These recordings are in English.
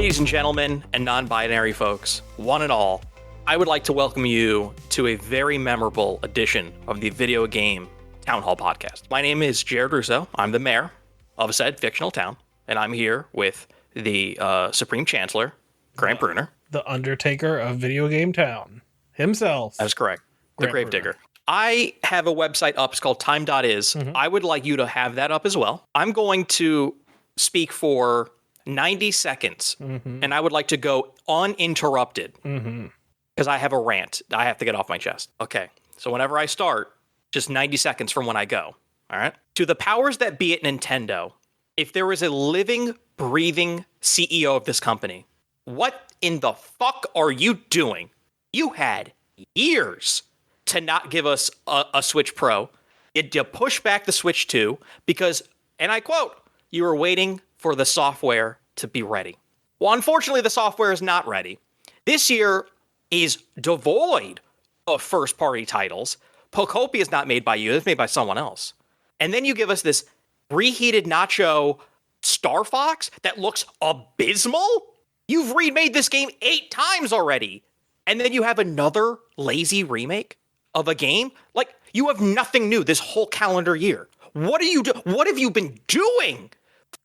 Ladies and gentlemen and non-binary folks, one and all, I would like to welcome you to a very memorable edition of the Video Game Town Hall podcast. My name is Jared Russo. I'm the mayor of said fictional town, and I'm here with the Supreme Chancellor, Grant Bruner. The Undertaker of Video Game Town himself. That is correct. The Gravedigger. I have a website up. It's called time.is. I would like you to have that up as well. I'm going to speak for 90 seconds, and I would like to go uninterrupted because I have a rant I have to get off my chest. Okay, so whenever I start, just 90 seconds from when I go, all right? To the powers that be at Nintendo, if there is a living, breathing CEO of this company, what in the fuck are you doing? You had years to not give us a Switch Pro. You push back the Switch 2 because, and I quote, you were waiting for the software to be ready. Well, unfortunately, the software is not ready. This year is devoid of first-party titles. Pokopia is not made by you. It's made by someone else. And then you give us this reheated nacho Star Fox that looks abysmal? You've remade this game 8 times already. And then you have another lazy remake of a game? Like, you have nothing new this whole calendar year. What are you What have you been doing?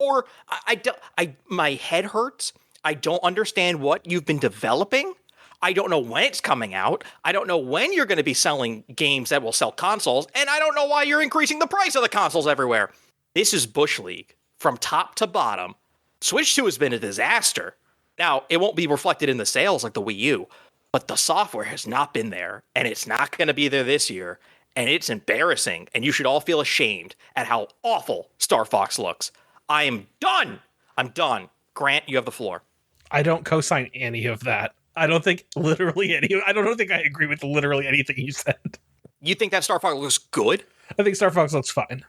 Or my head hurts. I don't understand what you've been developing. I don't know when it's coming out. I don't know when you're going to be selling games that will sell consoles. And I don't know why you're increasing the price of the consoles everywhere. This is Bush League from top to bottom. Switch 2 has been a disaster. Now, it won't be reflected in the sales like the Wii U, but the software has not been there, and it's not going to be there this year. And it's embarrassing, and you should all feel ashamed at how awful Star Fox looks. I am done. I'm done. Grant, you have the floor. I don't co-sign any of that. I don't think literally any. I don't think I agree with literally anything you said. You think that Star Fox looks good? I think Star Fox looks fine.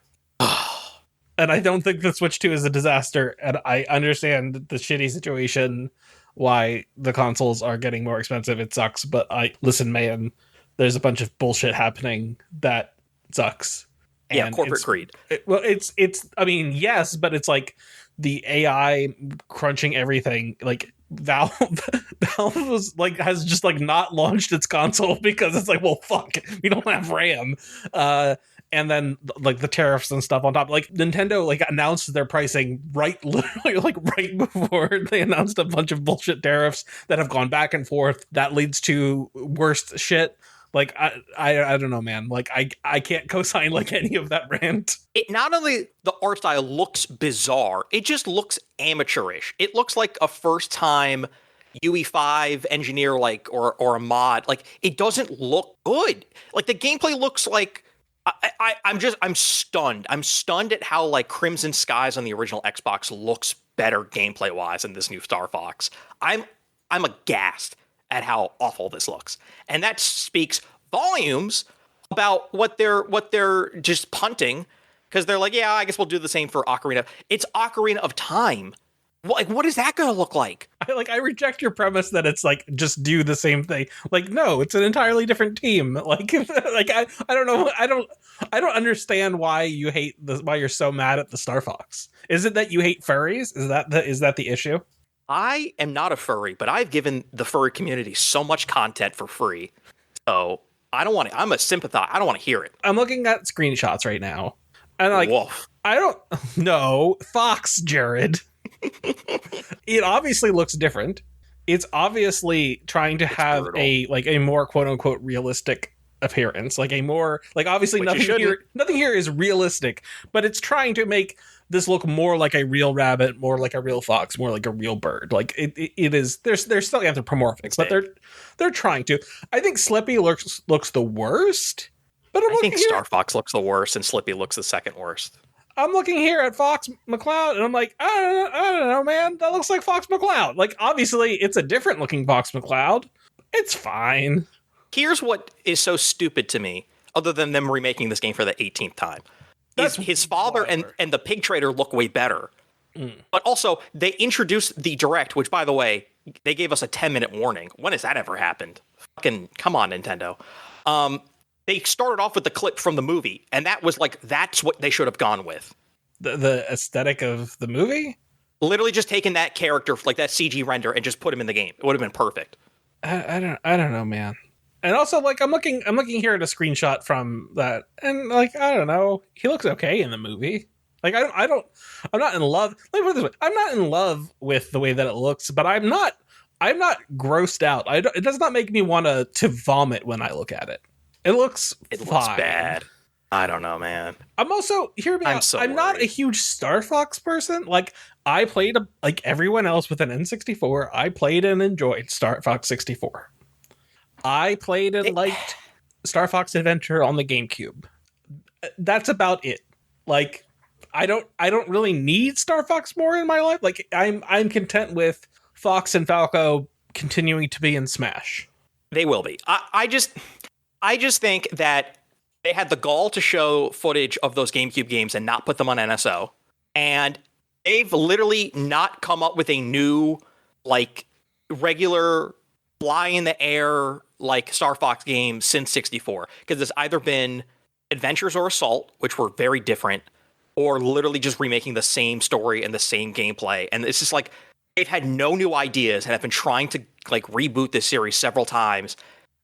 And I don't think the Switch 2 is a disaster. And I understand the shitty situation, why the consoles are getting more expensive. It sucks. But listen, man, there's a bunch of bullshit happening that sucks. Yeah, corporate greed. I mean, yes, but it's like the AI crunching everything. Like Valve was like has just like not launched its console because it's like, well, fuck, we don't have RAM. And then like the tariffs and stuff on top. Like Nintendo like announced their pricing literally right before they announced a bunch of bullshit tariffs that have gone back and forth. That leads to worst shit. Like, I don't know, man. Like, I can't co-sign, like, any of that rant. It not only the art style looks bizarre, it just looks amateurish. It looks like a first-time UE5 engineer, like, or a mod. Like, it doesn't look good. Like, the gameplay looks like... I'm stunned. I'm stunned at how, like, Crimson Skies on the original Xbox looks better gameplay-wise than this new Star Fox. I'm aghast at how awful this looks. And that speaks volumes about what they're just punting, because they're like, yeah, I guess we'll do the same for Ocarina. It's Ocarina of Time. What is that going to look like? I reject your premise that it's like just do the same thing. Like, no, it's an entirely different team. Like, I don't know. I don't understand why you hate why you're so mad at the Star Fox. Is it that you hate furries? Is that the issue? I am not a furry, but I've given the furry community so much content for free. So I don't want to, I'm a sympathizer. I don't want to hear it. I'm looking at screenshots right now. And like, Wolf. I don't know. Fox, Jared. It obviously looks different. It's obviously trying to have brutal. a more quote unquote realistic appearance. Like a more, like obviously nothing here is realistic, but it's trying to make this look more like a real rabbit, more like a real fox, more like a real bird. Like it is. They're still anthropomorphic, but they're trying to. I think Slippy looks the worst. But I think Star Fox looks the worst, and Slippy looks the second worst. I'm looking here at Fox McCloud, and I'm like, I don't know, man. That looks like Fox McCloud. Like obviously, it's a different looking Fox McCloud. It's fine. Here's what is so stupid to me, other than them remaking this game for the 18th time. His father and the pig trader look way better. But also, they introduced the Direct, which, by the way, they gave us a 10-minute warning. When has that ever happened? Fucking come on, Nintendo. They started off with the clip from the movie, and that was like, that's what they should have gone with. The aesthetic of the movie? Literally just taken that character, like that CG render, and just put him in the game. It would have been perfect. I don't know, man. And also, like, I'm looking here at a screenshot from that, and like, I don't know, he looks okay in the movie. Like, I'm not in love. Let me put it this way: I'm not in love with the way that it looks, but I'm not grossed out. It does not make me want to vomit when I look at it. It looks bad. I don't know, man. I'm also, hear me out. I'm not a huge Star Fox person. Like, I played like everyone else with an N64. I played and enjoyed Star Fox 64. I played and liked Star Fox Adventure on the GameCube. That's about it. Like, I don't really need Star Fox more in my life. Like, I'm content with Fox and Falco continuing to be in Smash. They will be. I just think that they had the gall to show footage of those GameCube games and not put them on NSO. And they've literally not come up with a new, like, regular fly in the air, like, Star Fox game since 64. Because it's either been Adventures or Assault, which were very different, or literally just remaking the same story and the same gameplay. And it's just like, they've had no new ideas and have been trying to, like, reboot this series several times,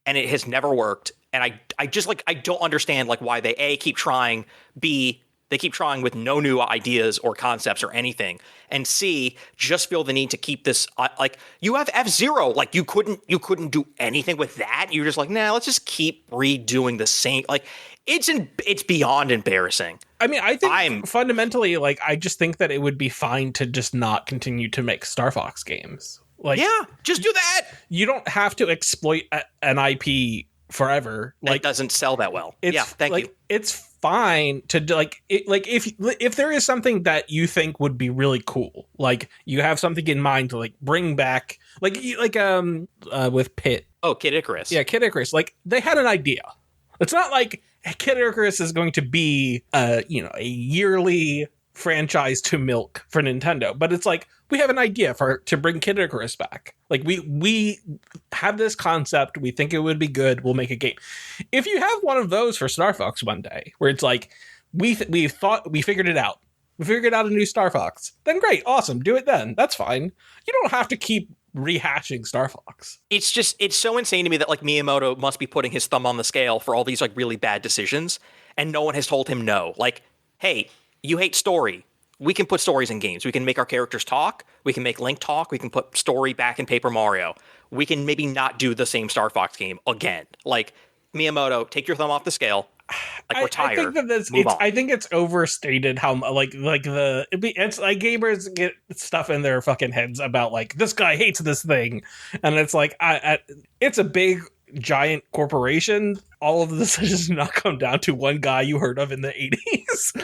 and it has never worked. And I just, like, I don't understand, like, why they, A, keep trying, B, they keep trying with no new ideas or concepts or anything, and C, just feel the need to keep this, like, you have F-Zero, like, you couldn't do anything with that. You're just like, nah, let's just keep redoing the same, like, it's beyond embarrassing. I mean, I think fundamentally, like, I just think that it would be fine to just not continue to make Star Fox games. Like, yeah, just do that. You don't have to exploit an IP forever. Like, it doesn't sell that well. Yeah, thank you. It's fine to do, like, if there is something that you think would be really cool, like, you have something in mind to, like, bring back, like with Pitt. Oh, Kid Icarus. Yeah, Kid Icarus. Like, they had an idea. It's not like Kid Icarus is going to be a yearly franchise to milk for Nintendo, but it's like, we have an idea to bring Kid Icarus back. Like, we have this concept, we think it would be good, we'll make a game. If you have one of those for Star Fox one day, where it's like, we figured it out, we figured out a new Star Fox, then great, awesome, do it then. That's fine. You don't have to keep rehashing Star Fox. It's so insane to me that, like, Miyamoto must be putting his thumb on the scale for all these, like, really bad decisions, and no one has told him no. Like, hey, you hate story. We can put stories in games. We can make our characters talk. We can make Link talk. We can put story back in Paper Mario. We can maybe not do the same StarX game again. Like, Miyamoto, take your thumb off the scale. Like, we're tired. I think it's overstated how, it's like gamers get stuff in their fucking heads about, like, this guy hates this thing, and it's like, it's a big giant corporation. All of this does not come down to one guy you heard of in the 80s.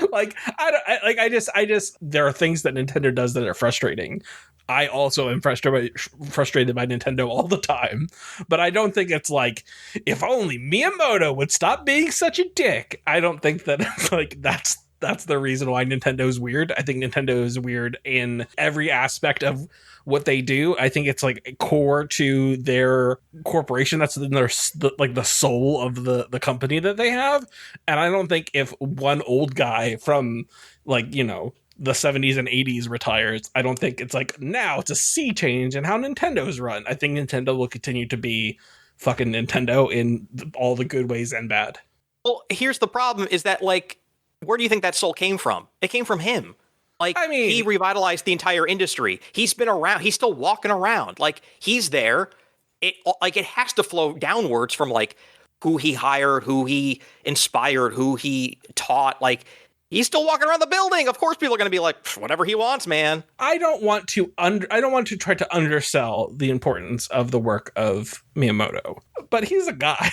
I just there are things that Nintendo does that are frustrating. I also am frustrated by Nintendo all the time, but I don't think it's like, if only Miyamoto would stop being such a dick. I don't think that like that's the reason why Nintendo is weird. I think Nintendo is weird in every aspect of what they do. I think it's like core to their corporation. That's the soul of the company that they have. And I don't think if one old guy from, like, the 70s and 80s retires, I don't think it's like, now it's a sea change in how Nintendo's run. I think Nintendo will continue to be fucking Nintendo in all the good ways and bad. Well, here's the problem is that, like, where do you think that soul came from? It came from him. Like, I mean, he revitalized the entire industry. He's been around. He's still walking around. Like, he's there. It has to flow downwards from, like, who he hired, who he inspired, who he taught. Like, he's still walking around the building. Of course, people are going to be like, whatever he wants, man. I don't want to try to undersell the importance of the work of Miyamoto, but he's a guy.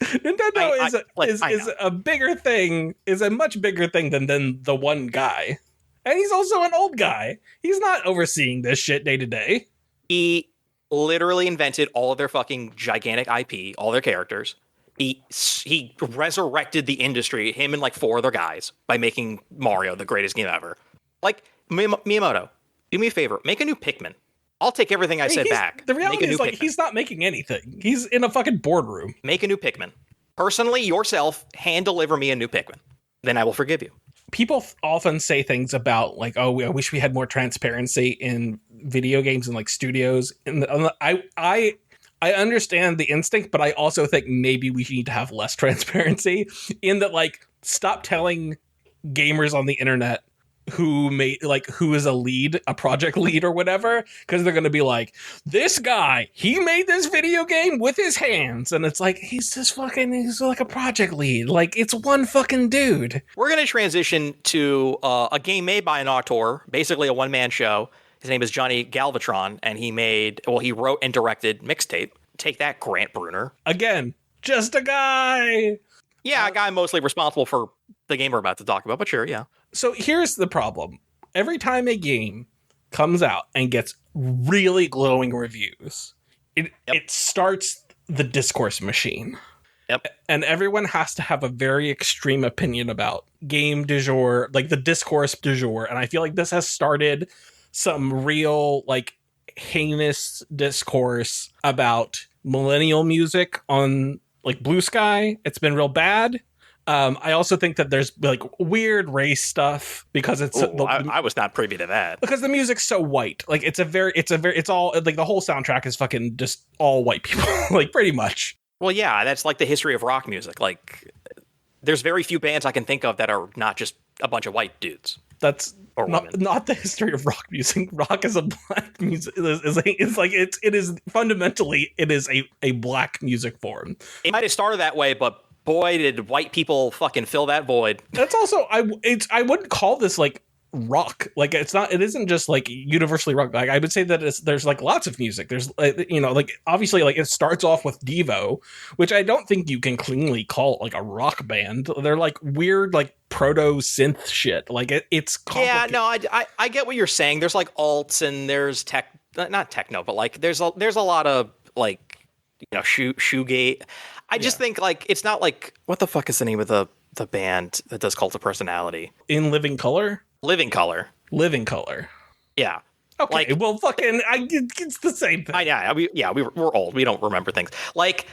Nintendo is a bigger thing, is a much bigger thing than the one guy. And he's also an old guy. He's not overseeing this shit day to day. He literally invented all of their fucking gigantic IP, all their characters. He resurrected the industry, him and like 4 other guys, by making Mario the greatest game ever. Like, Miyamoto, do me a favor, make a new Pikmin. I'll take everything I said back. The reality is, like, he's not making anything. He's in a fucking boardroom. Make a new Pikmin. Personally, yourself, hand deliver me a new Pikmin. Then I will forgive you. people often say things about like, oh, I wish we had more transparency in video games and like studios. And I understand the instinct, but I also think maybe we need to have less transparency in that, like, stop telling gamers on the internet who is a project lead or whatever, because they're going to be like, this guy, he made this video game with his hands, and it's like, he's like a project lead, like, it's one fucking dude. We're going to transition to a game made by an auteur, basically a one-man show. His name is Johnny Galvatron, and he wrote and directed Mixtape. Take that, Grant Brunner. Again, just a guy. Yeah, a guy mostly responsible for the game we're about to talk about, but sure, yeah. So here's the problem. Every time a game comes out and gets really glowing reviews, it starts the discourse machine. Yep. And everyone has to have a very extreme opinion about game du jour, like the discourse du jour. And I feel like this has started some real, like, heinous discourse about millennial music on, like, Blue Sky. It's been real bad. I also think that there's like weird race stuff because it's. I was not privy to that because the music's so white. Like it's all like the whole soundtrack is fucking just all white people, like pretty much. Well, yeah, that's like the history of rock music. Like, there's very few bands I can think of that are not just a bunch of white dudes. That's not the history of rock music. Rock is a black music. It is fundamentally a black music form. It might have started that way, but boy, did white people fucking fill that void. That's also I wouldn't call this like rock. Like it isn't just like universally rock. Like I would say that there's like lots of music. There's like obviously like it starts off with Devo, which I don't think you can cleanly call like a rock band. They're like weird like proto synth shit. Like it's complicated. Yeah, no, I get what you're saying. There's like alts and there's not techno, but like there's a lot of like shoegaze. I just think like it's not like what the fuck is the name of the band that does Cult of Personality? In Living Color. Living Color. Yeah. Okay. Like, well, fucking, it's the same thing. We're old. We don't remember things. Like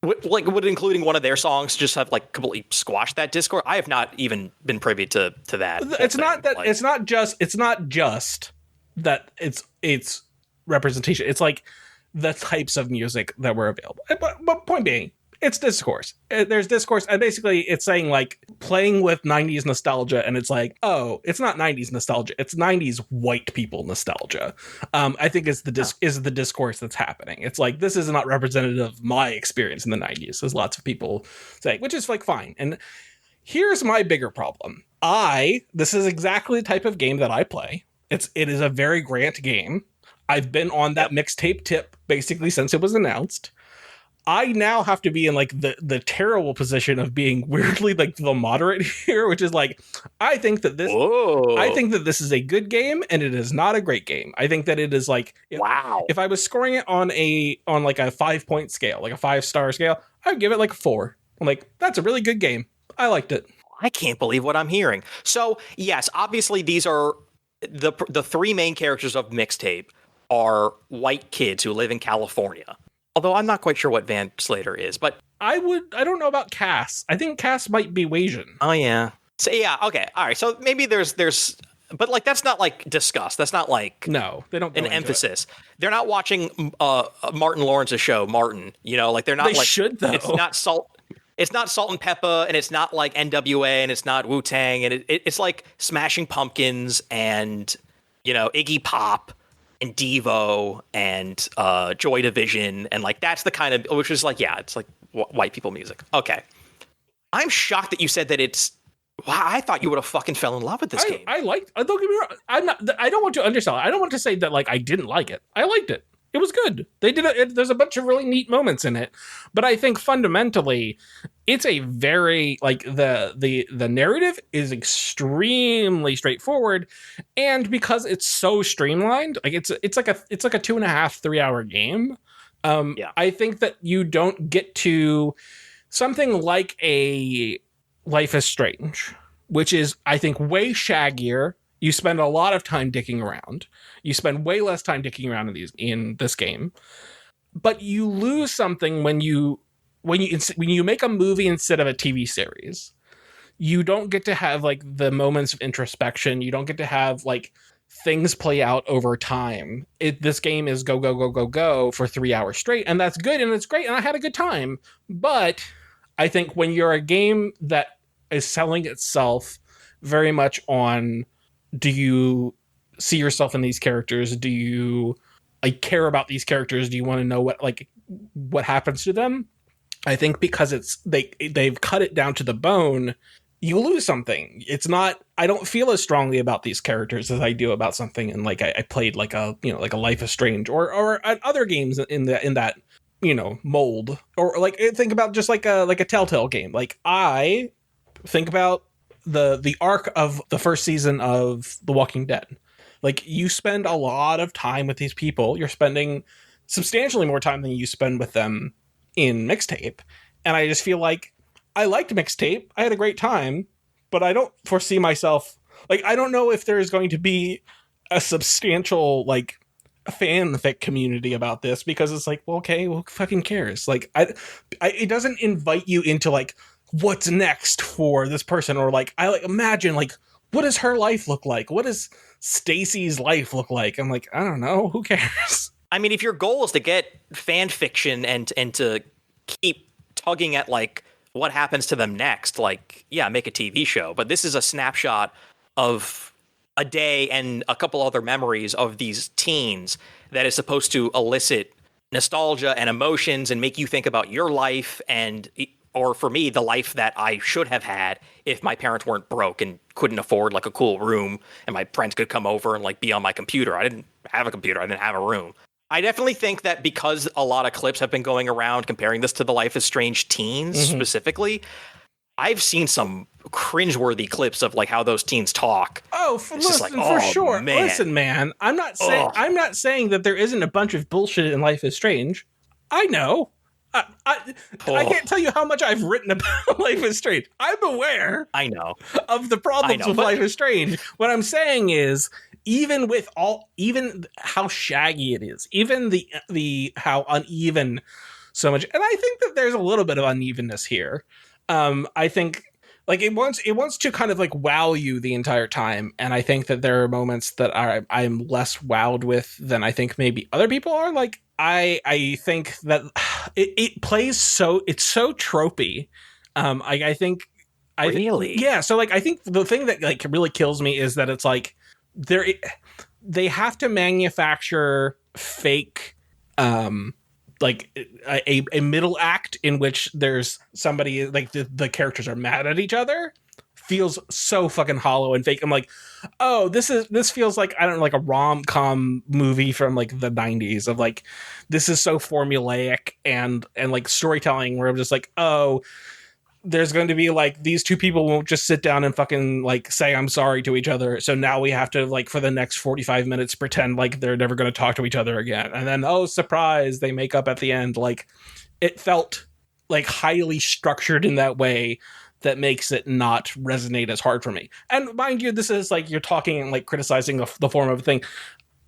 would including one of their songs just have like completely squashed that discourse? I have not even been privy to that. It's not that. Like, it's not just that. It's representation. It's like the types of music that were available. But point being, it's discourse. There's discourse, and basically it's saying like playing with 90s nostalgia, and it's like, oh, it's not 90s nostalgia, it's 90s white people nostalgia. I think is the discourse that's happening. It's like, this is not representative of my experience in the 90s, as lots of people say, which is like fine. And here's my bigger problem. This is exactly the type of game that I play. It is a very Grant game. I've been on that mixtape tip basically since it was announced. I now have to be in like the terrible position of being weirdly like the moderate here, which is like, I think that this is a good game and it is not a great game. I think that it is like, if I was scoring it on like a 5-point scale, like a 5-star scale, I'd give it like a 4. I'm like, that's a really good game. I liked it. I can't believe what I'm hearing. So yes, obviously these are the three main characters of Mixtape are white kids who live in California. Although I'm not quite sure what Van Slater is, but I don't know about Cass. I think Cass might be Asian. Oh yeah. So yeah, okay. All right. So maybe there's but like that's not like discussed. That's not like no, they don't an emphasis. They're not watching Martin Lawrence's show, Martin. Like they're not they like should though. It's not Salt and Pepper, and it's not like NWA, and it's not Wu-Tang, and it's like Smashing Pumpkins and Iggy Pop and Devo and Joy Division, and like that's the kind of, which is like, yeah, it's like white people music. Okay, I'm shocked that you said that it's. Wow, I thought you would have fucking fell in love with this game. I liked. Don't get me wrong. I don't want to undersell it. I don't want to say that like I didn't like it. I liked it. It was good. They did it. There's a bunch of really neat moments in it, but I think fundamentally, it's a very like the narrative is extremely straightforward, and because it's so streamlined, like it's like a 2.5-3 hour game. I think that you don't get to something like a Life is Strange, which is I think way shaggier. You spend a lot of time dicking around. You spend way less time dicking around in this game, but you lose something when you make a movie instead of a TV series. you don't get to have like the moments of introspection. You don't get to have like things play out over time. This game is go, go, go, go, go for 3 hours straight. And that's good. And it's great. And I had a good time. But I think when you're a game that is selling itself very much on, do you see yourself in these characters? Do you like care about these characters? Do you want to know what happens to them? I think because they've cut it down to the bone, you lose something. It's not, I don't feel as strongly about these characters as I do about something. And like, I played like a Life is Strange or other games in that, mold, or like think about just like a Telltale game. Like I think about the arc of the first season of The Walking Dead. Like you spend a lot of time with these people. You're spending substantially more time than you spend with them in Mixtape. And I just feel like I liked Mixtape. I had a great time, but I don't foresee myself, like, I don't know if there's going to be a substantial, like, fanfic community about this, because it's like, well, okay, well, fucking cares? Like, it doesn't invite you into, like, what's next for this person, or, like, I, like, imagine, like, what does her life look like? What does Stacy's life look like? I'm like, I don't know. Who cares? I mean, if your goal is to get fan fiction and to keep tugging at, like, what happens to them next, like, yeah, make a TV show. But this is a snapshot of a day and a couple other memories of these teens that is supposed to elicit nostalgia and emotions and make you think about your life and, or for me, the life that I should have had if my parents weren't broke and couldn't afford like a cool room and my friends could come over and like be on my computer. I didn't have a computer. I didn't have a room. I definitely think that because a lot of clips have been going around comparing this to the Life is Strange teens specifically, I've seen some cringeworthy clips of like how those teens talk. Listen, for sure. Man. Listen, man, I'm not saying that there isn't a bunch of bullshit in Life is Strange. I know. I can't tell you how much I've written about Life is Strange. I'm aware. I know of the problems with Life is Strange. What I'm saying is, even how shaggy it is, even the how uneven so much, and I think that there's a little bit of unevenness here. I think like it wants to kind of like wow you the entire time, and I think that there are moments that I'm less wowed with than I think maybe other people are. Like I think that it plays it's so tropey. I think really, yeah. So like I think the thing that like really kills me is that it's like they have to manufacture fake like a middle act in which there's somebody like the characters are mad at each other. Feels so fucking hollow and fake. I'm like, oh, this feels like, I don't know, like a rom-com movie from like the 90s of like, this is so formulaic and like storytelling where I'm just like, oh, there's going to be like these two people won't just sit down and fucking like say I'm sorry to each other. So now we have to like for the next 45 minutes pretend like they're never going to talk to each other again. And then, oh, surprise, they make up at the end. Like it felt like highly structured in that way that makes it not resonate as hard for me. And mind you, this is like you're talking and like criticizing the form of a thing.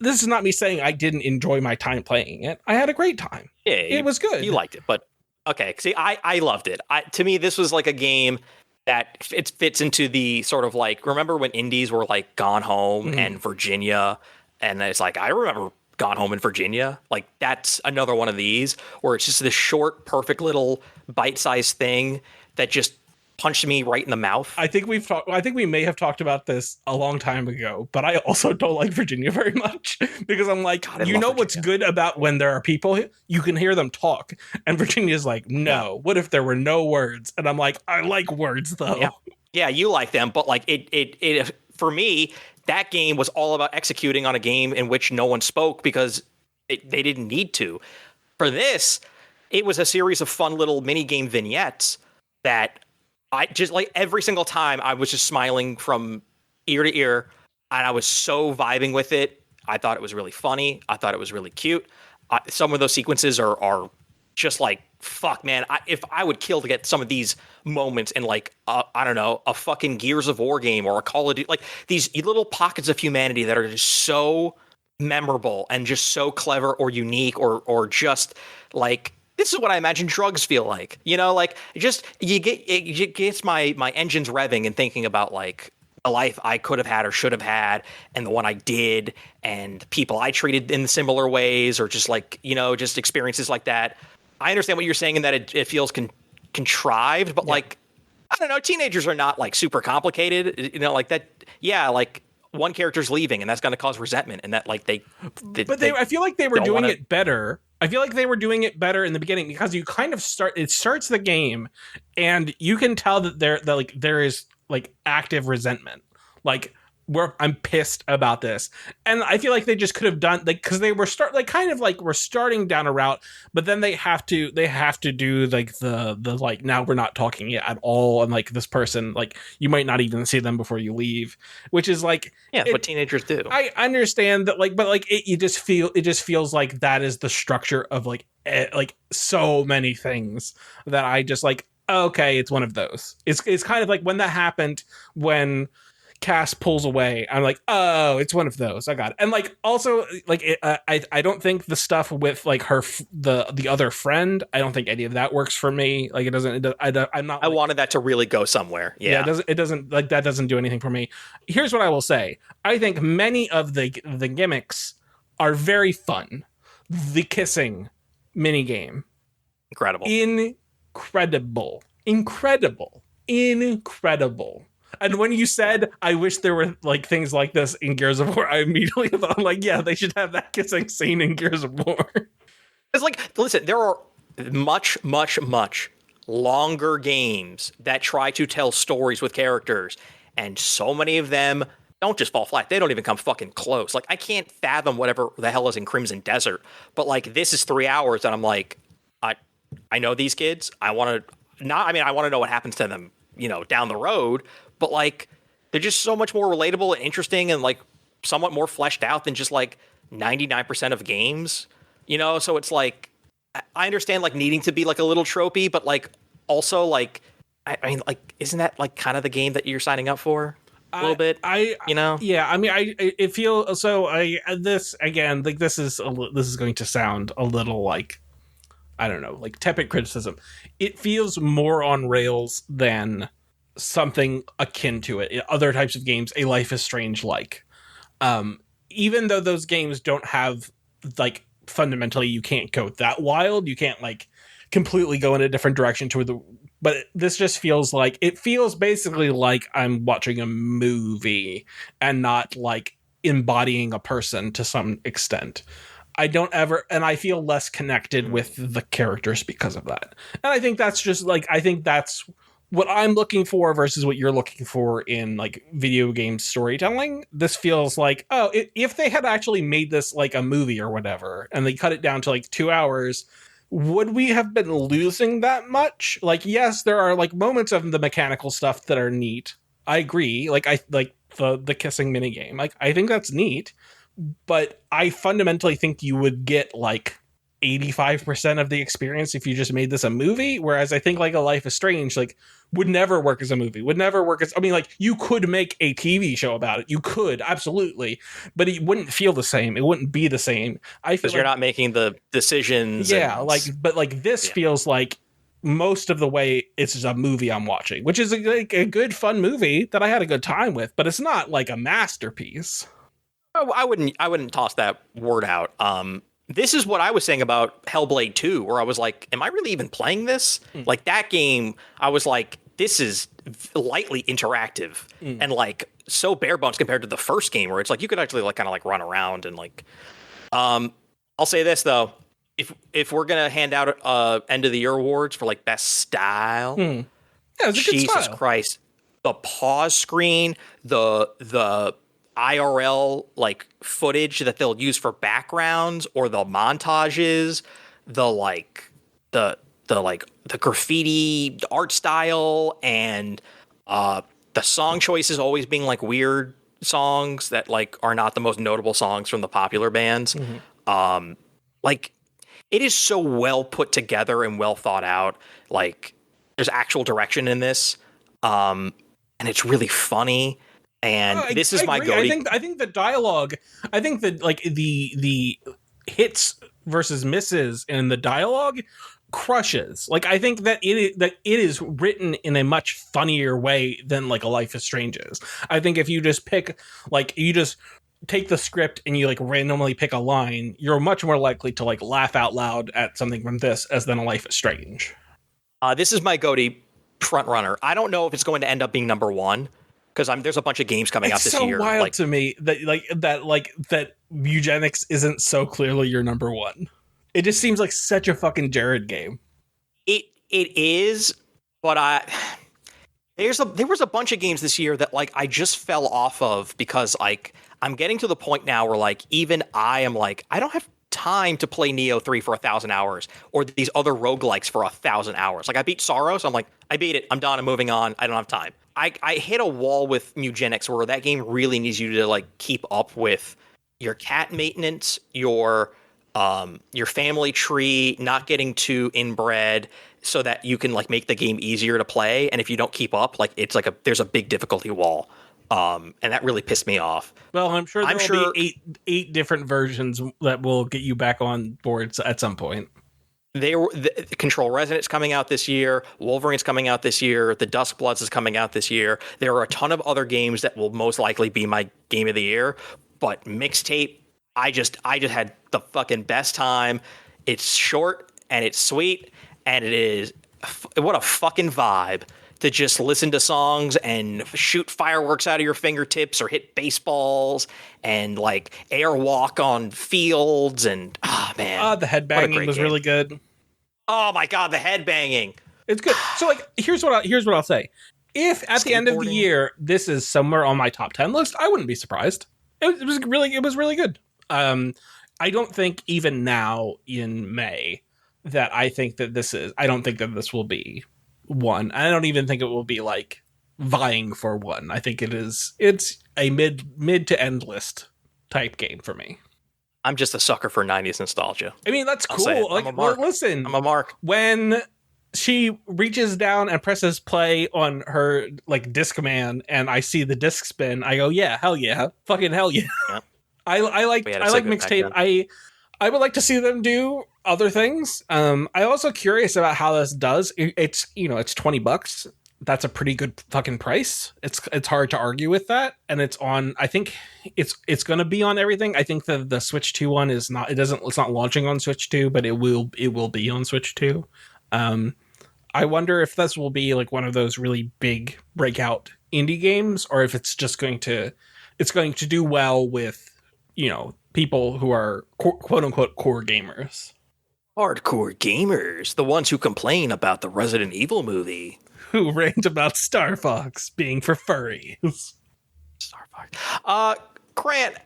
This is not me saying I didn't enjoy my time playing it. I had a great time. Yeah, it was good. You liked it, but okay. See, I loved it. To me, this was like a game that it fits into the sort of like, remember when indies were like Gone Home and Virginia? And it's like, I remember Gone Home in Virginia. Like that's another one of these where it's just this short, perfect little bite-sized thing that just punched me right in the mouth. I think we may have talked about this a long time ago, but I also don't like Virginia very much because I'm like, God, you know what's good about when there are people, you can hear them talk, and Virginia's like, no, what if there were no words? And I'm like, I like words though. Yeah, you like them, but like it for me, that game was all about executing on a game in which no one spoke because they didn't need to. For this, it was a series of fun little mini game vignettes that I just like every single time I was just smiling from ear to ear, and I was so vibing with it. I thought it was really funny. I thought it was really cute. Some of those sequences are just like, fuck, man. If I would kill to get some of these moments in like, I don't know, a fucking Gears of War game or a Call of Duty, like these little pockets of humanity that are just so memorable and just so clever or unique or just like, this is what I imagine drugs feel like. You know, like it gets my engines revving and thinking about like a life I could have had or should have had, and the one I did, and people I treated in similar ways, or just like, you know, just experiences like that. I understand what you're saying in that it feels contrived, but like, I don't know, teenagers are not like super complicated, you know, like that. Yeah, like one character's leaving, and that's going to cause resentment, and that like I feel like they were doing it better. I feel like they were doing it better in the beginning, because you kind of starts the game, and you can tell that there is like active resentment, like I'm pissed about this. And I feel like they just could have done, like, because they were we're starting down a route, but then they have to do like the like, now we're not talking at all, and like this person, like you might not even see them before you leave, which is like, what teenagers do. I understand that, like, but like it just feels like that is the structure of like so many things that I just like, okay, it's one of those. It's kind of like when that happened, when Cass pulls away, I'm like, oh, it's one of those. I got it. And like, also, like, I don't think the stuff with like the other friend, I don't think any of that works for me. Like, it doesn't. I'm not. I wanted that to really go somewhere. Yeah. It doesn't like that doesn't do anything for me. Here's what I will say. I think many of the gimmicks are very fun. The kissing minigame, incredible. And when you said, I wish there were like things like this in Gears of War, I immediately thought, like, yeah, they should have that kissing scene in Gears of War. It's like, listen, there are much longer games that try to tell stories with characters, and so many of them don't just fall flat. They don't even come fucking close. Like, I can't fathom whatever the hell is in Crimson Desert, but like, this is 3 hours, and I'm like, I know these kids. I want to know what happens to them, you know, down the road. But like, they're just so much more relatable and interesting, and like somewhat more fleshed out than just like 99% of games, you know? So it's like, I understand like needing to be like a little tropey, but like also like, I mean, like, isn't that like kind of the game that you're signing up for? A little bit, you know? Yeah, I mean, it feels so. This again, like this is going to sound a little like, I don't know, like tepid criticism. It feels more on rails than something akin to it in other types of games, A Life is Strange like. Even though those games don't have like, fundamentally you can't go that wild, you can't like completely go in a different direction but this just feels like, it feels basically like I'm watching a movie and not like embodying a person to some extent. And I feel less connected with the characters because of that. And I think that's just like, I think that's what I'm looking for versus what you're looking for in like video game storytelling. This feels like, oh, if they had actually made this like a movie or whatever, and they cut it down to like 2 hours, would we have been losing that much? Like, yes, there are like moments of the mechanical stuff that are neat. I agree. Like, I like the kissing minigame. Like, I think that's neat, but I fundamentally think you would get like 85% of the experience if you just made this a movie. Whereas I think like A Life is Strange, like, would never work as a movie, would never work as, I mean, like, you could make a TV show about it. You could, absolutely. But it wouldn't feel the same. It wouldn't be the same. I feel because you're not making the decisions. Yeah. But this feels like most of the way it's just a movie I'm watching, which is a good, fun movie that I had a good time with, but it's not like a masterpiece. Oh, I wouldn't toss that word out. This is what I was saying about Hellblade 2, where I was like, am I really even playing this? Like, that game, I was like, this is lightly interactive and like so bare bones compared to the first game, where it's like you could actually like kind of like run around and like. I'll say this though, if we're gonna hand out end of the year awards for like best style, yeah, Jesus Christ, the pause screen, the IRL like footage that they'll use for backgrounds, or the montages, the graffiti art style, and the song choices always being like weird songs that like are not the most notable songs from the popular bands. Like, it is so well put together and well thought out. Like, there's actual direction in this, and it's really funny. And this is my go-to. I think the dialogue, I think that like the hits versus misses in the dialogue crushes. Like, I think that it is written in a much funnier way than like a Life is Strange is. I think if you just take the script and you like randomly pick a line, you're much more likely to like laugh out loud at something from this as than a Life is Strange. This is my GOTY front runner. I don't know if it's going to end up being number one because there's a bunch of games coming out this year. It's so wild to me that eugenics isn't so clearly your number one. It just seems like such a fucking Jared game. It is, but there was a bunch of games this year that like I just fell off of because like I'm getting to the point now where like even I am like I don't have time to play Neo 3 for 1,000 hours or these other roguelikes for 1,000 hours. Like I beat Sorrow, so I'm like, I beat it. I'm done. I'm moving on. I don't have time. I hit a wall with Mugenics where that game really needs you to like keep up with your cat maintenance, your family tree, not getting too inbred so that you can like make the game easier to play. And if you don't keep up, like it's like there's a big difficulty wall. And that really pissed me off. Well, I'm sure there'll be eight different versions that will get you back on boards at some point. The Control Resonance coming out this year. Wolverine's coming out this year. The Duskbloods is coming out this year. There are a ton of other games that will most likely be my game of the year. But Mixtape, I just had the fucking best time. It's short and it's sweet and it is what a fucking vibe to just listen to songs and shoot fireworks out of your fingertips or hit baseballs and like airwalk on fields and man. The headbanging was really good. Oh my god, the headbanging. It's good. So like here's what I'll say. If at the end of the year this is somewhere on my top 10 list, I wouldn't be surprised. It was really good. I don't think even now in May that I don't think that this will be one. I don't even think it will be like vying for one. I think it's a mid to end list type game for me. I'm just a sucker for 90s nostalgia. I mean, that's cool. Like, listen, I'm a mark. When she reaches down and presses play on her like Discman and I see the disc spin, I go, yeah, hell yeah. Fucking hell yeah. Yep. I like Mixtape. I would like to see them do other things. I'm also curious about how this does. It's $20. That's a pretty good fucking price. It's hard to argue with that. And it's on, I think it's going to be on everything. I think the Switch 2 one is not, it's not launching on Switch 2, but it will be on Switch 2. I wonder if this will be like one of those really big breakout indie games or if it's just going to do well with, people who are quote unquote core gamers. Hardcore gamers, the ones who complain about the Resident Evil movie. Who rant about Star Fox being for furries. Star Fox. Grant,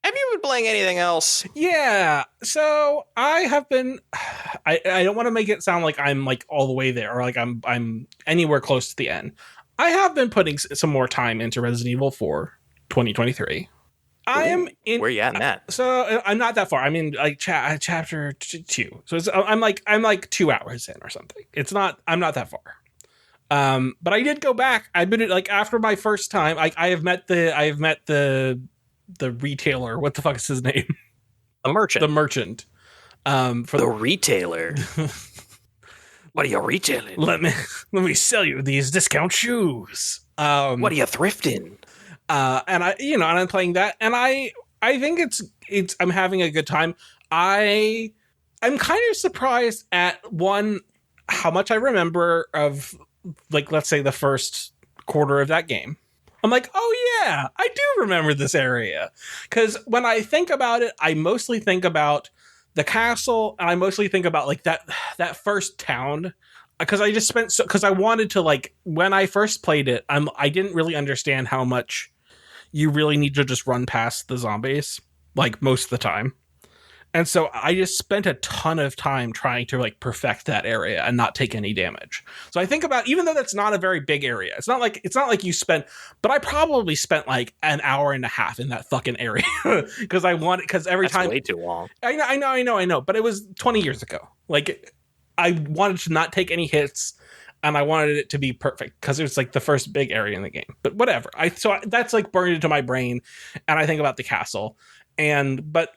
have you been playing anything else? Yeah. So I have been. I don't want to make it sound like I'm like all the way there or like I'm anywhere close to the end. I have been putting some more time into Resident Evil 4 2023. I am in. Where you at in that? So I'm not that far. I'm in like chapter 2. So I'm like 2 hours in or something. I'm not that far. But I did go back. I've been like after my first time. I have met the retailer. What the fuck is his name? The merchant. The merchant. For the retailer. What are you retailing? Let me sell you these discount shoes. What are you thrifting? And I'm playing that, and I think it's I'm having a good time. I'm kind of surprised at how much I remember of like let's say the first quarter of that game. I'm like, oh yeah, I do remember this area because when I think about it, I mostly think about the castle, and I mostly think about like that first town. Because I just because I wanted to like when I first played it, I didn't really understand how much you really need to just run past the zombies like most of the time, and so I just spent a ton of time trying to like perfect that area and not take any damage. So I think about even though that's not a very big area, it's not like you spent, but I probably spent like an hour and a half in that fucking area because every time way too long. I know, but it was 20 years ago. Like. I wanted to not take any hits, and I wanted it to be perfect because it was like the first big area in the game. But whatever, so that's like burned into my brain, and I think about the castle, But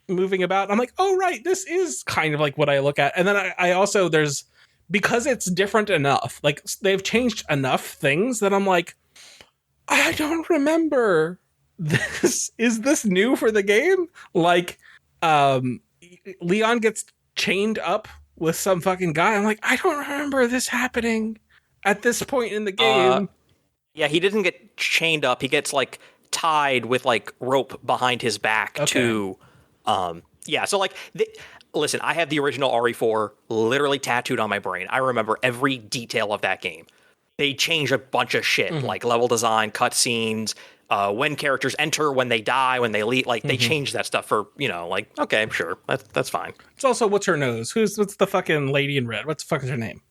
moving about, I'm like, oh right, this is kind of like what I look at. And then I also, because it's different enough, like they've changed enough things that I'm like, I don't remember this. Is this new for the game? Like, Leon gets chained up with some fucking guy. I'm like, I don't remember this happening at this point in the game. Yeah, he didn't get chained up. He gets like tied with like rope behind his back to so like listen, I have the original RE4 literally tattooed on my brain. I remember every detail of that game. They changed a bunch of shit, like level design, cutscenes, when characters enter, when they die, when they leave. Like they changed that stuff for, like, okay, sure, that's fine. It's also, what's her nose? What's the fucking lady in red? What's the fuck is her name?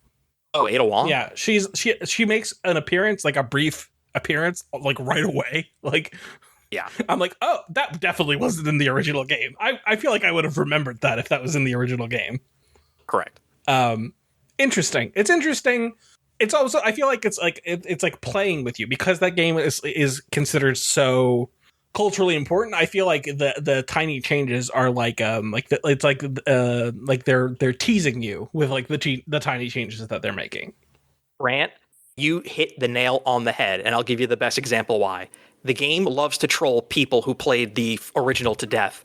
Oh, Ada Wong? Yeah, she makes an appearance, like a brief appearance, like right away. Like, yeah, I'm like, oh, that definitely wasn't in the original game. I feel like I would have remembered that if that was in the original game. Correct. Interesting. It's interesting. It's also, I feel like it's like playing with you, because that game is considered so culturally important. I feel like the tiny changes are like they're teasing you with like the tiny changes that they're making. Grant, you hit the nail on the head, and I'll give you the best example why. The game loves to troll people who played the original to death.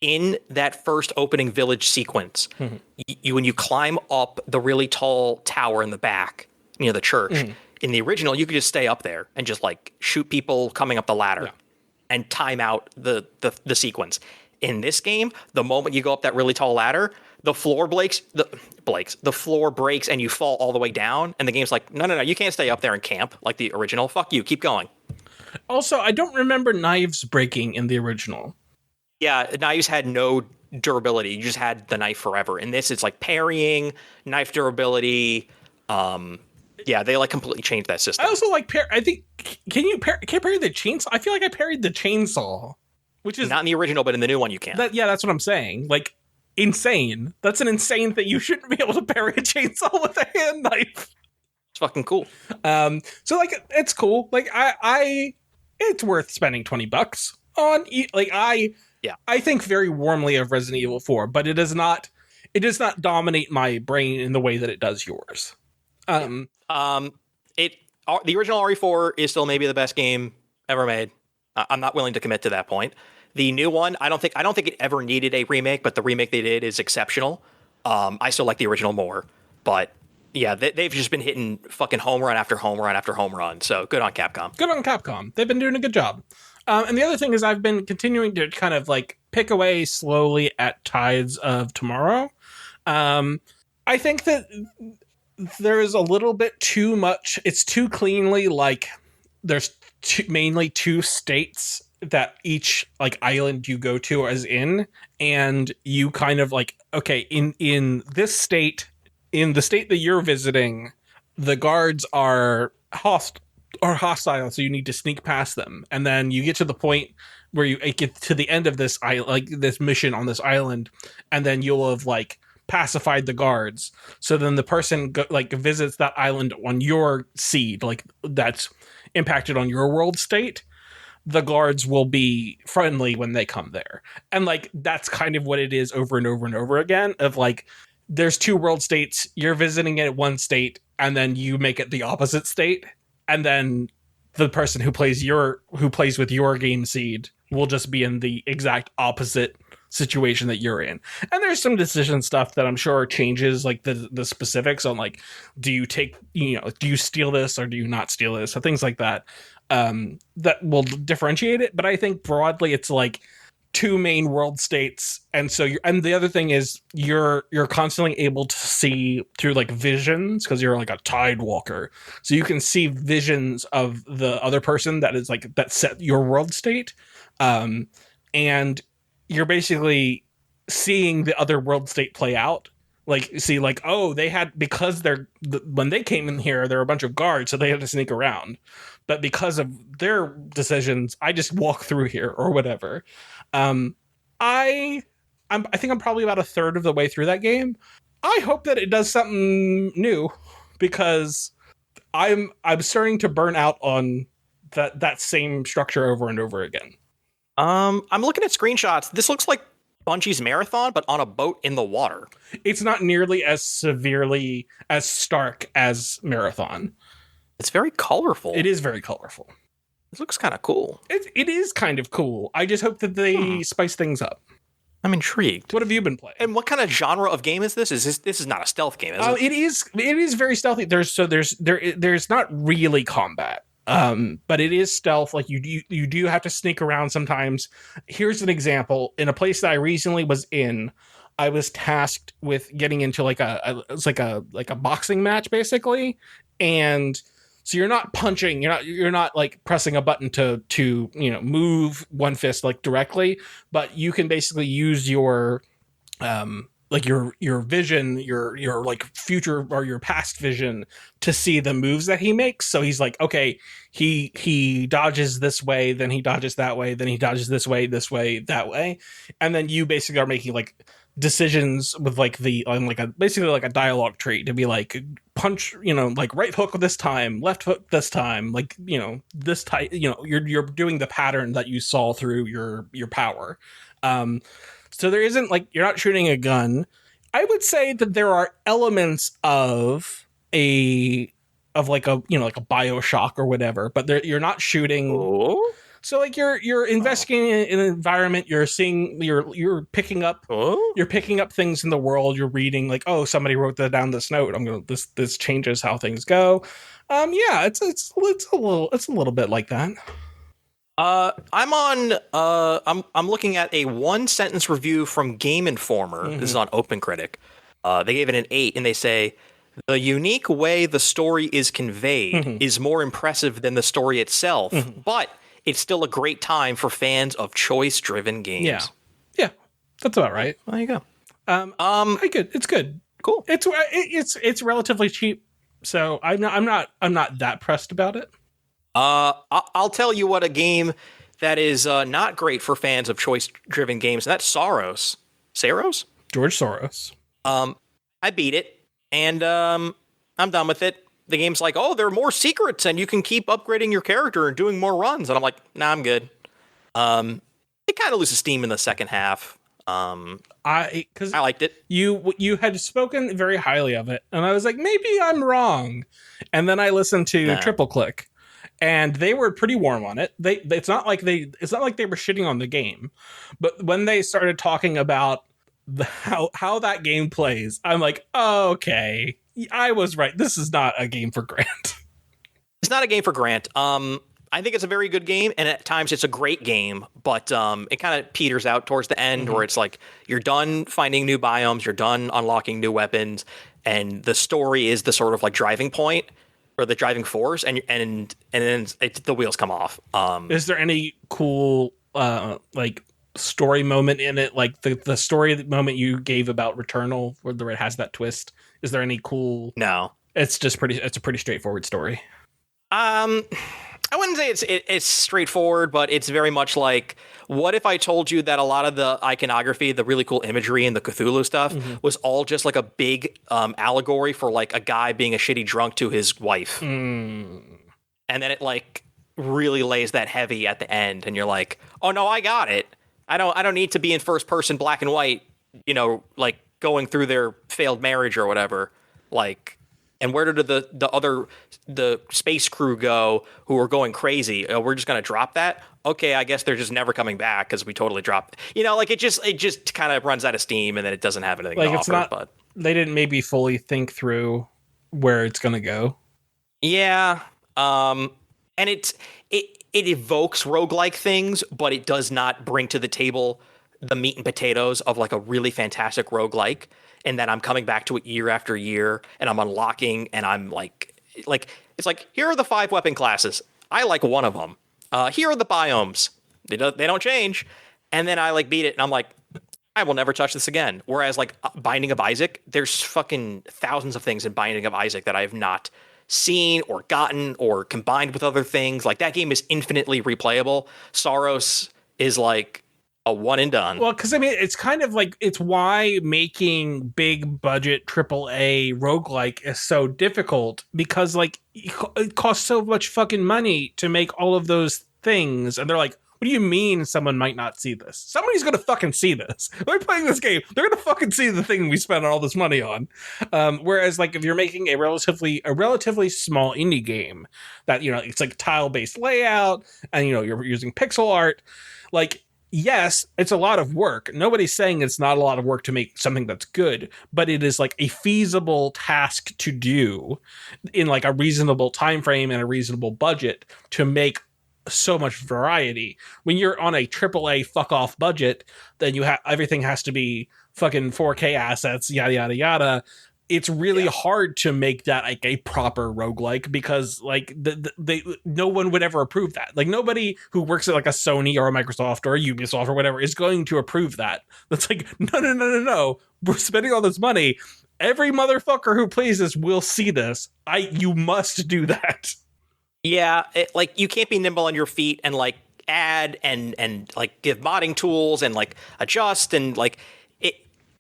In that first opening village sequence, when you climb up the really tall tower in the back, near the church, in the original, you could just stay up there and just like shoot people coming up the ladder and time out the sequence. In this game, the moment you go up that really tall ladder, the floor breaks, the floor breaks and you fall all the way down. And the game's like, no, you can't stay up there and camp like the original. Fuck you, keep going. Also, I don't remember knives breaking in the original. Yeah, knives had no durability. You just had the knife forever. In this, it's like parrying, knife durability. Yeah, they like completely changed that system. I also like I think, can you parry the chainsaw? I feel like I parried the chainsaw, which is not in the original, but in the new one you can. That's what I'm saying. Like, insane. That's an insane thing. You shouldn't be able to parry a chainsaw with a hand knife. It's fucking cool. So like, it's cool. Like it's worth spending $20 on. Like I think very warmly of Resident Evil 4, but it does not dominate my brain in the way that it does yours. The original RE4 is still maybe the best game ever made. I'm not willing to commit to that point. The new one, I don't think it ever needed a remake, but the remake they did is exceptional. I still like the original more, but yeah, they've just been hitting fucking home run after home run after home run. So good on Capcom. Good on Capcom. They've been doing a good job. And the other thing is, I've been continuing to kind of like pick away slowly at Tides of Tomorrow. I think that there is a little bit too much. It's too cleanly like there's mainly two states that each like island you go to is in, and you kind of like, okay, in this state, in the state that you're visiting, the guards are hostile, so you need to sneak past them, and then you get to the point where you get to the end of this like this mission on this island, and then you'll have like pacified the guards. So then the person visits that island on your seed, like that's impacted on your world state. The guards will be friendly when they come there, and like that's kind of what it is over and over and over again. Of like, there's two world states, you're visiting it at one state, and then you make it the opposite state, and then the person who plays with your game seed will just be in the exact opposite situation that you're in. And there's some decision stuff that I'm sure changes like the specifics on like, do you steal this or do you not steal this, or things like that, that will differentiate it. But I think broadly it's like two main world states, and so and the other thing is you're constantly able to see through like visions, because you're like a tide walker, so you can see visions of the other person that is like that set your world state, and you're basically seeing the other world state play out. Like, see, like, oh, they had, because when they came in here, there were a bunch of guards, so they had to sneak around. But because of their decisions, I just walk through here or whatever. I think I'm probably about a third of the way through that game. I hope that it does something new, because I'm starting to burn out on that same structure over and over again. I'm looking at screenshots. This looks like Bungie's Marathon, but on a boat in the water. It's not nearly as severely as stark as Marathon. It's very colorful. It is very colorful. This looks kind of cool. It is kind of cool. I just hope that they spice things up. I'm intrigued. What have you been playing? And what kind of genre of game is this? This is not a stealth game, is it? It is very stealthy. There's not really combat. But it is stealth. Like you do have to sneak around sometimes. Here's an example. In a place that I recently was in, I was tasked with getting into like a boxing match basically, and so you're not punching, you're not like pressing a button to move one fist like directly, but you can basically use your like your vision, your like future or your past vision to see the moves that he makes. So he's like, okay, he dodges this way, then he dodges that way, then he dodges this way, that way, and then you basically are making like decisions with like basically like a dialogue tree to be like punch, like right hook this time, left hook this time, like this type, you're doing the pattern that you saw through your power. So there isn't like, you're not shooting a gun. I would say that there are elements of like a BioShock or whatever, but you're not shooting. Oh? So like you're investigating in an environment, you're picking up things in the world, you're reading like, oh, somebody wrote that down this note. This changes how things go. Yeah, it's a little bit like that. I'm looking at a 1-sentence review from Game Informer. Mm-hmm. This is on OpenCritic. They gave it an 8, and they say the unique way the story is conveyed is more impressive than the story itself, but it's still a great time for fans of choice-driven games. Yeah, that's about right. There you go. It's good. Cool. It's relatively cheap, so I'm not that pressed about it. I'll tell you what a game that is not great for fans of choice-driven games, and that's Saros. Saros? George Soros. I beat it, and I'm done with it. The game's like, oh, there are more secrets, and you can keep upgrading your character and doing more runs. And I'm like, nah, I'm good. It kind of loses steam in the second half. I liked it. You had spoken very highly of it, and I was like, maybe I'm wrong. And then I listened to Triple Click, and they were pretty warm on it. It's not like they were shitting on the game, but when they started talking about how that game plays, I'm like, oh, okay, I was right. This is not a game for Grant. It's not a game for Grant. I think it's a very good game, and at times it's a great game, but it kind of peters out towards the end, where it's like you're done finding new biomes, you're done unlocking new weapons, and the story is the sort of like driving point or the driving force, and then the wheels come off. Is there any cool like story moment in it, like the story moment you gave about Returnal, where it has that twist? Is there any cool? No, it's a pretty straightforward story. I wouldn't say it's straightforward, but it's very much like, what if I told you that a lot of the iconography, the really cool imagery and the Cthulhu stuff was all just like a big allegory for like a guy being a shitty drunk to his wife. And then it like really lays that heavy at the end, and you're like, oh no, I got it. I don't need to be in first person black and white, like going through their failed marriage or whatever. Like, and where did the space crew go who were going crazy? We're just going to drop that? Okay, I guess they're just never coming back because we totally dropped. Like it just kind of runs out of steam, and then it doesn't have anything like to it's offer. Not, but they didn't maybe fully think through where it's going to go. Yeah, and it evokes roguelike things, but it does not bring to the table the meat and potatoes of like a really fantastic roguelike. And then I'm coming back to it year after year, and I'm unlocking, and I'm like it's like, here are the 5 weapon classes. I like one of them. Here are the biomes. They don't change. And then I like beat it, and I'm like, I will never touch this again. Whereas like Binding of Isaac, there's fucking thousands of things in Binding of Isaac that I have not seen or gotten or combined with other things. Like, that game is infinitely replayable. Saros is like a one and done. Well, because I mean, it's kind of like, it's why making big budget AAA roguelike is so difficult, because like it costs so much fucking money to make all of those things, and they're like, do you mean someone might not see this? Somebody's going to fucking see this. They're playing this game. They're going to fucking see the thing we spent all this money on. Whereas, like, if you're making a relatively small indie game that, you know, it's like tile-based layout and, you know, you're using pixel art, like, yes, it's a lot of work. Nobody's saying it's not a lot of work to make something that's good, but it is like a feasible task to do in like a reasonable time frame and a reasonable budget to make so much variety. When you're on a AAA fuck off budget, then you have everything has to be fucking 4K assets, yada yada yada. It's really hard to make that like a proper roguelike because like no one would ever approve that. Like nobody who works at like a Sony or a Microsoft or a Ubisoft or whatever is going to approve that. That's like, no. We're spending all this money. Every motherfucker who plays this will see this. You must do that. Yeah, like you can't be nimble on your feet and like add and like give modding tools and like adjust and like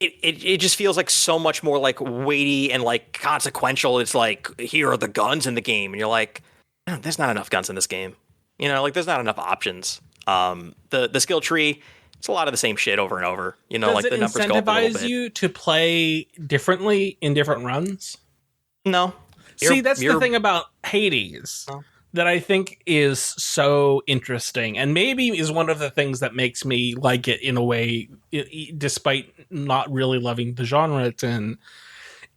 it just feels like so much more like weighty and like consequential. It's like, here are the guns in the game. And you're like, oh, there's not enough guns in this game. You know, like there's not enough options. The skill tree, it's a lot of the same shit over and over. You know, like the numbers go up a little bit. Does it incentivize you to play differently in different runs? No. See, that's the thing about Hades. No. That I think is so interesting and maybe is one of the things that makes me like it in a way, despite not really loving the genre it's in,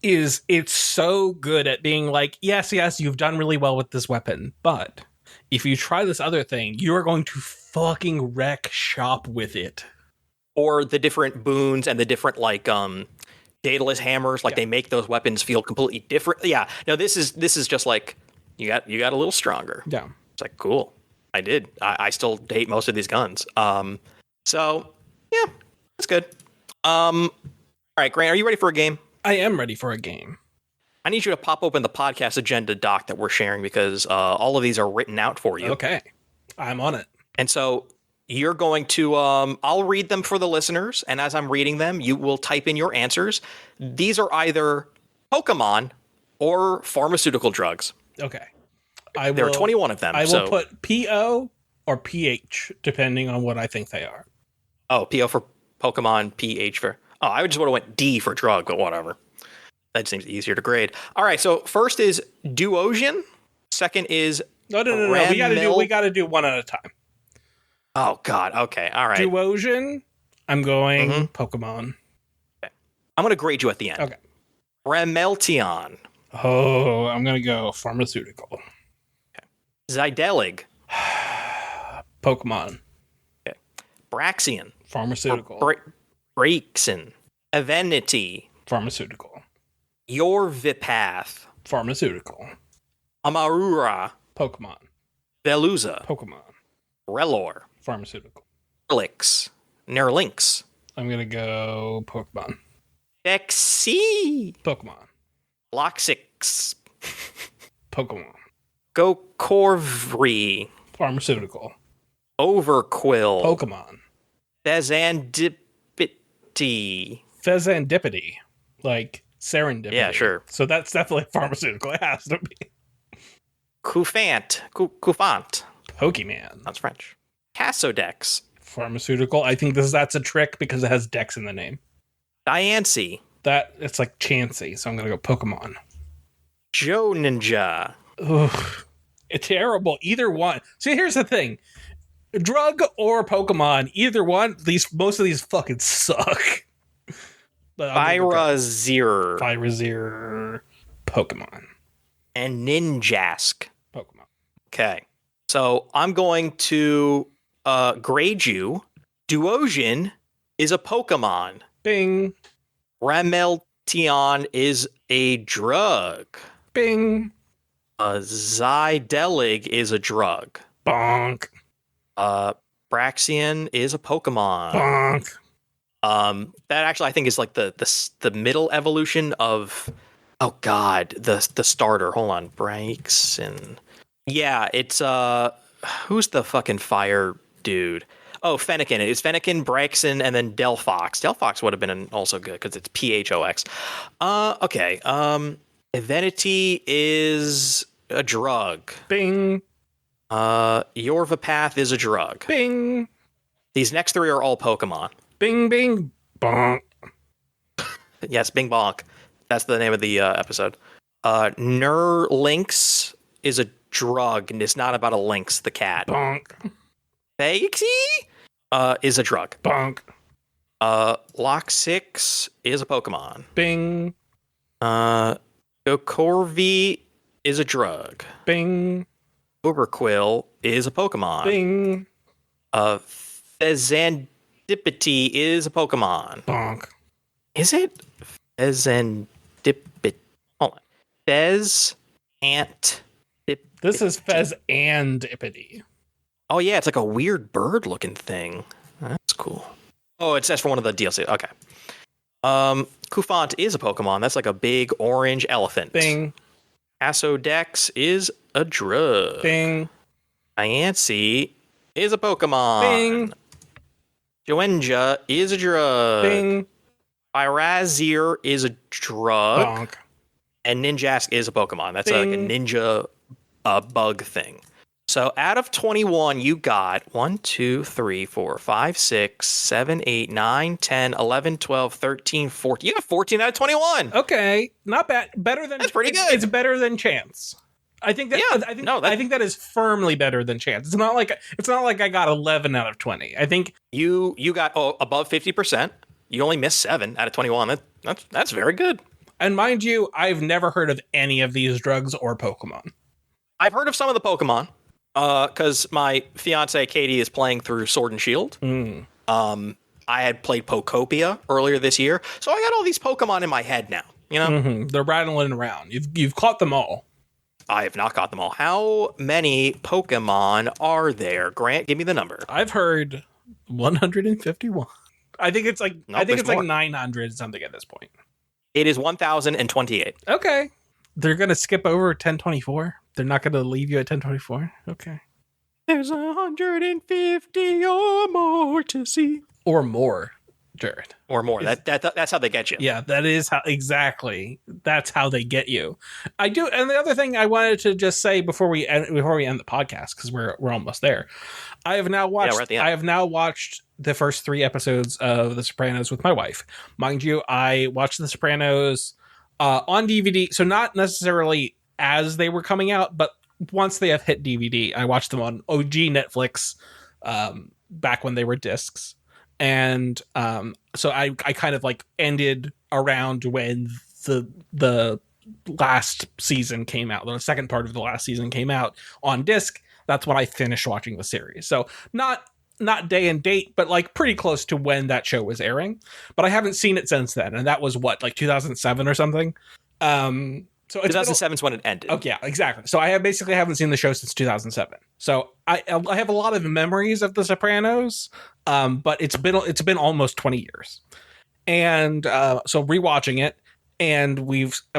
is it's so good at being like, yes, you've done really well with this weapon, but if you try this other thing, you are going to fucking wreck shop with it. Or the different boons and the different like daedalus hammers, like they make those weapons feel completely different. Yeah, no, this is just like, You got a little stronger. Yeah. It's like, cool. I did. I still hate most of these guns. So yeah, that's good. All right, Grant, are you ready for a game? I am ready for a game. I need you to pop open the podcast agenda doc that we're sharing because all of these are written out for you. Okay. I'm on it. And so you're going to, I'll read them for the listeners. And as I'm reading them, you will type in your answers. These are either Pokemon or pharmaceutical drugs. Okay. There are 21 of them. I will put PO or PH, depending on what I think they are. Oh, PO for Pokemon, PH for... Oh, I just would have went D for drug, but whatever. That seems easier to grade. All right, so first is Duosian. Second is... No. We gotta do one at a time. Oh, God. Okay, all right. Duosian, I'm going Pokemon. Okay. I'm going to grade you at the end. Okay. Remeltion. Oh, I'm going to go pharmaceutical. Okay. Zydelig. Pokemon. Okay. Braxian. Pharmaceutical. Braixen. Evenity. Pharmaceutical. Yorvipath. Pharmaceutical. Amarura. Pokemon. Veluza. Pokemon. Relor. Pharmaceutical. Nerlynx. I'm going to go Pokemon. Dexy. Pokemon. Loxix. Pokemon. Gocorvri. Pharmaceutical. Overquill. Pokemon. Fezandipity. Fezandipity. Like serendipity. Yeah, sure. So that's definitely pharmaceutical. It has to be. Cufant. Pokemon. That's French. Casodex. Pharmaceutical. I think that's a trick because it has Dex in the name. Diancie. It's like Chansey, so I'm gonna go Pokemon. Joe Ninja. Ugh. It's terrible. Either one. See, here's the thing. Drug or Pokemon, either one, most of these fucking suck. Firazir. Pokemon. And Ninjask. Pokemon. Okay. So I'm going to grade you. Duosian is a Pokemon. Bing. Remeltion is a drug. Bing. Zydelig is a drug. Bonk. Braxian is a Pokemon. Bonk. That actually I think is like the middle evolution of the starter. Hold on, Braixen. Yeah, it's who's the fucking fire dude? Oh, Fennekin. It's Fennekin, Braixen, and then Delphox. Delphox would have been also good because it's PHOX. Okay. Evenity is a drug. Bing. Yorvapath is a drug. Bing. These next three are all Pokemon. Bing, bing, bonk. Yes, Bing Bonk. That's the name of the episode. Nerlynx is a drug, and it's not about a lynx, the cat. Bonk. Phaxi is a drug. Bonk. Lock6 is a Pokemon. Bing. Gocorvi is a drug. Bing. Uberquill is a Pokemon. Bing. Fezandipiti is a Pokemon. Bonk. Is it Fezandipiti? Hold on. Fez Ant. This is Fezandipiti. Oh yeah, it's like a weird bird-looking thing. That's cool. Oh, it says for one of the DLC. Okay. Kufant is a Pokemon. That's like a big orange elephant. Bing. Asodex is a drug. Bing. Diancie is a Pokemon. Bing. Joenja is a drug. Bing. Pyrazir is a drug. Bonk. And Ninjask is a Pokemon. That's like a ninja bug thing. So out of 21, you got 1, 2, 3, 4, 5, 6, 7, 8, 9, 10, 11, 12, 13, 14. You got 14 out of 21. Okay. Not bad. Better than That's pretty good. It's better than Chance. I think that I think that is firmly better than Chance. It's not like I got 11 out of 20. I think you got above 50%. You only missed 7 out of 21. That's very good. And mind you, I've never heard of any of these drugs or Pokemon. I've heard of some of the Pokemon because my fiance Katie is playing through Sword and Shield. I had played Pokopia earlier this year, so I got all these Pokemon in my head now. You know, they're rattling around. You've caught them all. I have not caught them all. How many Pokemon are there? Grant, give me the number. I've heard 151. I think it's like 900 something at this point. It is 1,028. Okay. They're going to skip over 1024. They're not going to leave you at 1024. Okay. There's 150 or more to see. Or more, Jared. Or more. That's how they get you. Yeah, that is how exactly. That's how they get you. I do, and the other thing I wanted to just say before we end the podcast, because we're almost there. I have now watched. Yeah, we're at the end. I have now watched the first 3 episodes of The Sopranos with my wife. Mind you, I watched The Sopranos on DVD, so not necessarily as they were coming out, but once they have hit DVD. I watched them on OG Netflix back when they were discs. And so I kind of like ended around when the last season came out. The second part of the last season came out on disc. That's when I finished watching the series. So not day and date, but like pretty close to when that show was airing. But I haven't seen it since then, and that was what, like 2007 or something. So 2007 is when it ended. Oh yeah, exactly. So I basically haven't seen the show since 2007. So I have a lot of memories of The Sopranos, but it's been almost 20 years, and so rewatching it, and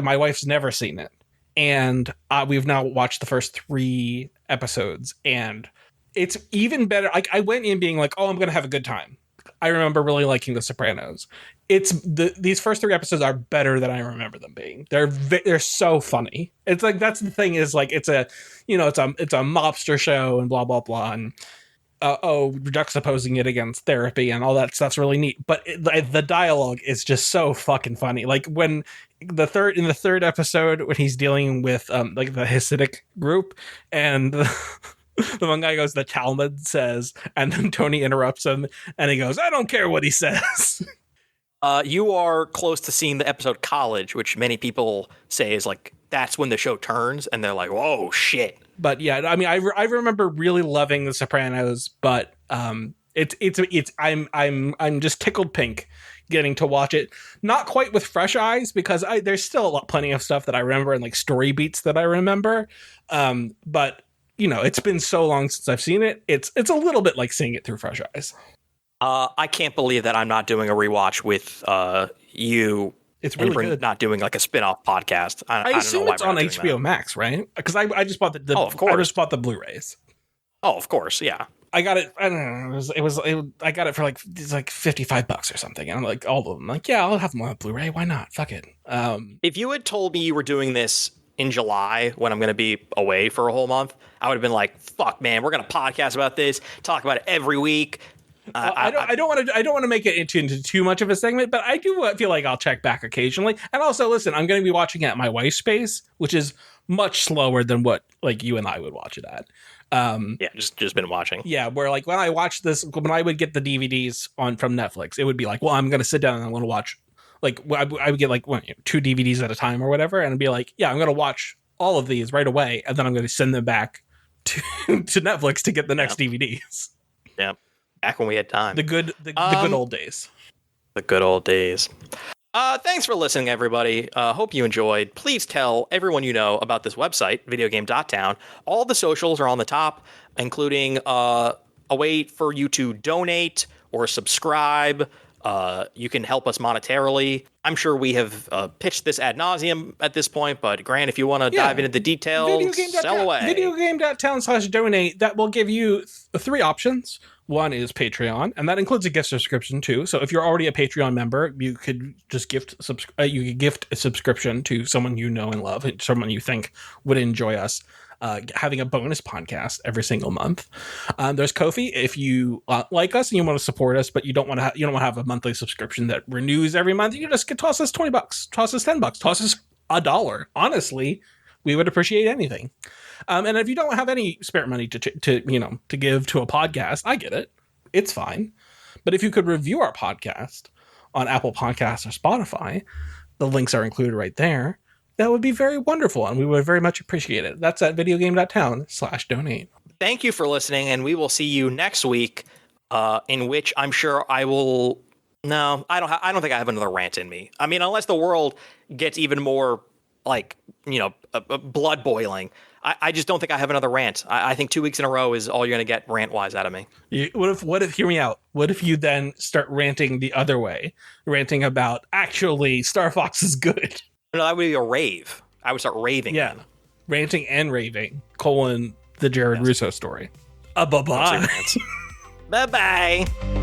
my wife's never seen it, and we've now watched the first 3 episodes, and it's even better. Like I went in being like, oh, I'm gonna have a good time. I remember really liking The Sopranos. These first 3 episodes are better than I remember them being. They're so funny. It's like, that's the thing, is like it's a mobster show and blah blah blah, and juxtaposing it against therapy and all that stuff's really neat. But the dialogue is just so fucking funny. Like when in the third episode when he's dealing with like the Hasidic group, and the one guy goes, the Talmud says, and then Tony interrupts him and he goes, I don't care what he says. You are close to seeing the episode College, which many people say is like, that's when the show turns, and they're like, whoa, shit. But yeah, I mean, I remember really loving The Sopranos, but I'm just tickled pink getting to watch it, not quite with fresh eyes, because there's still plenty of stuff that I remember and like story beats that I remember. But you know, it's been so long since I've seen it. It's a little bit like seeing it through fresh eyes. I can't believe that I'm not doing a rewatch with you. It's really good. Not doing like a spin-off podcast. I assume it's on HBO Max, right? Because I just bought of course. I just bought the Blu-rays. Oh, of course, yeah. I got it. I don't know. I got it for like $55 or something. And I'm like, all of them. I'm like, yeah, I'll have them on Blu-ray. Why not? Fuck it. If you had told me you were doing this in July when I'm going to be away for a whole month, I would have been like, fuck, man, we're going to podcast about this, talk about it every week. I don't want to make it into too much of a segment, but I do feel like I'll check back occasionally. And also, listen, I'm going to be watching at my wife's pace, which is much slower than what like you and I would watch it at. Just been watching. Yeah, where like when I watched this, when I would get the DVDs from Netflix, it would be like, well, I'm going to sit down and I'm going to watch. Like I would get like 2 DVDs at a time or whatever, and I'd be like, yeah, I'm going to watch all of these right away, and then I'm going to send them back to Netflix to get the next DVDs. Yeah. Back when we had time. The good old days. The good old days. Thanks for listening, everybody. Hope you enjoyed. Please tell everyone you know about this website, videogame.town. All the socials are on the top, including a way for you to donate or subscribe. You can help us monetarily. I'm sure we have pitched this ad nauseum at this point, but Grant, if you want to dive into the details, sell away. Videogame.town/donate. That will give you 3 options. One is Patreon, and that includes a gift subscription too. So if you're already a Patreon member, you could just gift a subscription to someone you know and love, someone you think would enjoy us. Having a bonus podcast every single month. There's Ko-fi if you like us and you want to support us, but you don't want to have a monthly subscription that renews every month. You just toss us $20, toss us $10, toss us $1. Honestly, we would appreciate anything. And if you don't have any spare money to give to a podcast, I get it. It's fine. But if you could review our podcast on Apple Podcasts or Spotify, the links are included right there. That would be very wonderful, and we would very much appreciate it. That's at videogame.town/donate. Thank you for listening, and we will see you next week, in which I'm sure I will... No, I don't think I have another rant in me. I mean, unless the world gets even more, blood boiling. I just don't think I have another rant. I think 2 weeks in a row is all you're going to get rant-wise out of me. What if, hear me out, what if you then start ranting the other way? Ranting about, actually, Star Fox is good. No, that would be a rave. I would start raving. Yeah. Ranting and raving, the Jared Russo story. Bye-bye. Bye-bye.